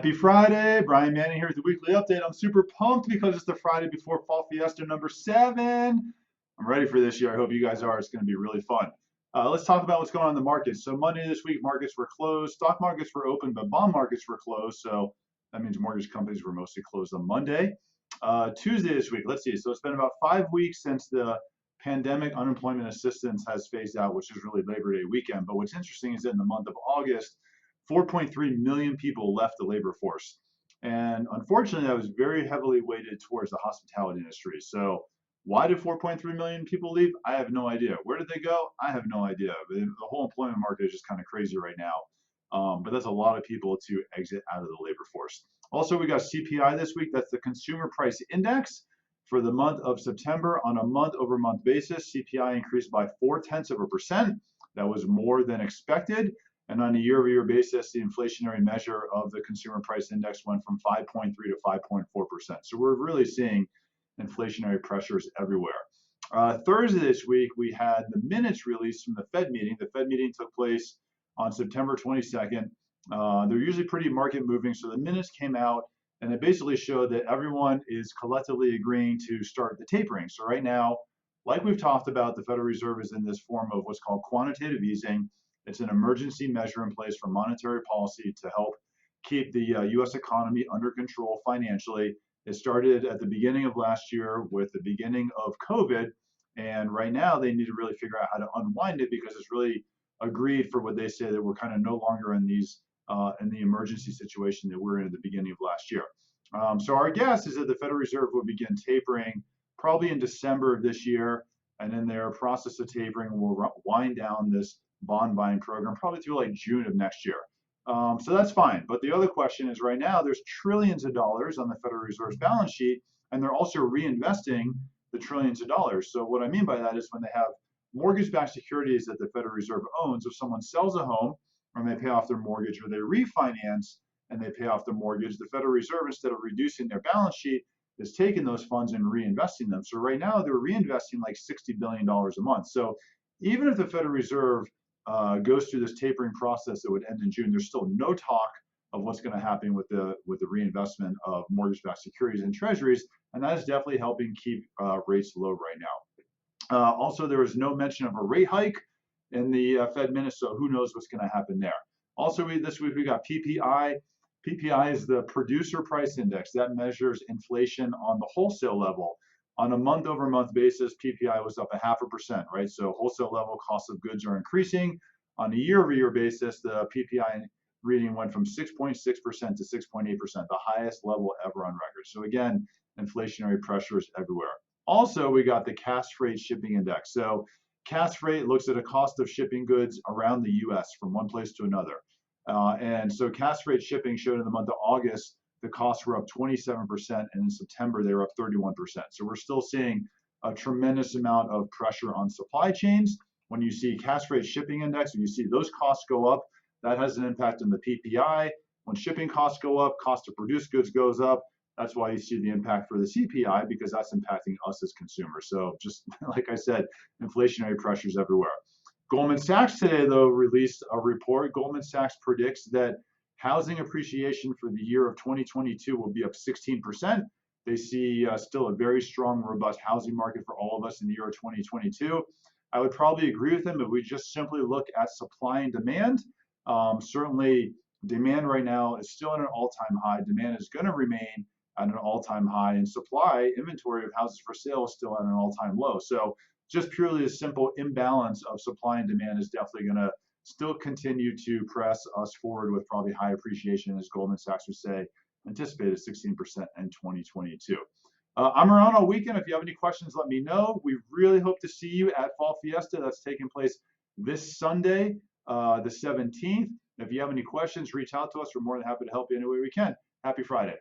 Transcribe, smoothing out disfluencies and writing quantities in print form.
Happy Friday. Brian Manning here with the weekly update. I'm super pumped because it's the Friday before Fall Fiesta number 7. I'm ready for this year. I hope you guys are. It's going to be really fun. Let's talk about what's going on in the markets. So Monday this week, markets were closed. Stock markets were open, but bond markets were closed. So that means mortgage companies were mostly closed on Monday. Tuesday this week, let's see. So it's been about 5 weeks since the pandemic unemployment assistance has phased out, which is really Labor Day weekend. But what's interesting is that in the month of August, 4.3 million people left the labor force. And unfortunately, that was very heavily weighted towards the hospitality industry. So why did 4.3 million people leave? I have no idea. Where did they go? I have no idea. The whole employment market is just kind of crazy right now. But that's a lot of people to exit out of the labor force. Also, we got CPI this week. That's the Consumer Price Index for the month of September. On a month-over-month basis, CPI increased by 0.4%. That was more than expected. And on a year-over-year basis, the inflationary measure of the Consumer Price Index went from 5.3 to 5.4%. So we're really seeing inflationary pressures everywhere. Thursday this week, we had the minutes released from the Fed meeting. The Fed meeting took place on September 22nd. They're usually pretty market moving, so the minutes came out, and it basically showed that everyone is collectively agreeing to start the tapering. So right now, like we've talked about, the Federal Reserve is in this form of what's called quantitative easing. It's an emergency measure in place for monetary policy to help keep the U.S. economy under control financially. It started at the beginning of last year with the beginning of COVID, and right now they need to really figure out how to unwind it because it's really agreed for what they say that we're kind of no longer in the emergency situation that we're in at the beginning of last year. So our guess is that the Federal Reserve will begin tapering probably in December of this year, and in their process of tapering will wind down this bond buying program probably through like June of next year. So that's fine. But the other question is right now there's trillions of dollars on the Federal Reserve's balance sheet, and they're also reinvesting the trillions of dollars. So what I mean by that is when they have mortgage-backed securities that the Federal Reserve owns, if someone sells a home and they pay off their mortgage, or they refinance and they pay off the mortgage, the Federal Reserve, instead of reducing their balance sheet, is taking those funds and reinvesting them. So right now they're reinvesting like $60 billion a month. So even if the Federal Reserve goes through this tapering process that would end in June, there's still no talk of what's going to happen with the reinvestment of mortgage-backed securities and treasuries, and that is definitely helping keep rates low right now. Also, there was no mention of a rate hike in the Fed minutes, so who knows what's going to happen there. Also, this week we got PPI. PPI is the Producer Price Index that measures inflation on the wholesale level. On a month-over-month basis, PPI was up 0.5%, right? So wholesale level cost of goods are increasing. On a year-over-year basis, the PPI reading went from 6.6% to 6.8%, the highest level ever on record. So again, inflationary pressures everywhere. Also, we got the Cass Freight Shipping Index. So Cass Freight looks at a cost of shipping goods around the U.S. from one place to another. And so Cass Freight Shipping showed in the month of August the costs were up 27%, and in September they were up 31%. So we're still seeing a tremendous amount of pressure on supply chains. When you see Cass Freight Shipping Index, when you see those costs go up, that has an impact on the PPI. When shipping costs go up, cost to produce goods goes up. That's why you see the impact for the CPI, because that's impacting us as consumers. So just like I said, inflationary pressures everywhere. Goldman Sachs today, though, released a report. Goldman Sachs predicts that housing appreciation for the year of 2022 will be up 16%. They see still a very strong, robust housing market for all of us in the year of 2022. I would probably agree with them if we just simply look at supply and demand. Certainly, demand right now is still at an all-time high. Demand is going to remain at an all-time high, and supply, inventory of houses for sale, is still at an all-time low. So just purely a simple imbalance of supply and demand is definitely going to still continue to press us forward with probably high appreciation, as Goldman Sachs would say, anticipated 16% in 2022. I'm around all weekend. If you have any questions, let me know. We really hope to see you at Fall Fiesta. That's taking place this Sunday, the 17th. If you have any questions, reach out to us. We're more than happy to help you any way we can. Happy Friday.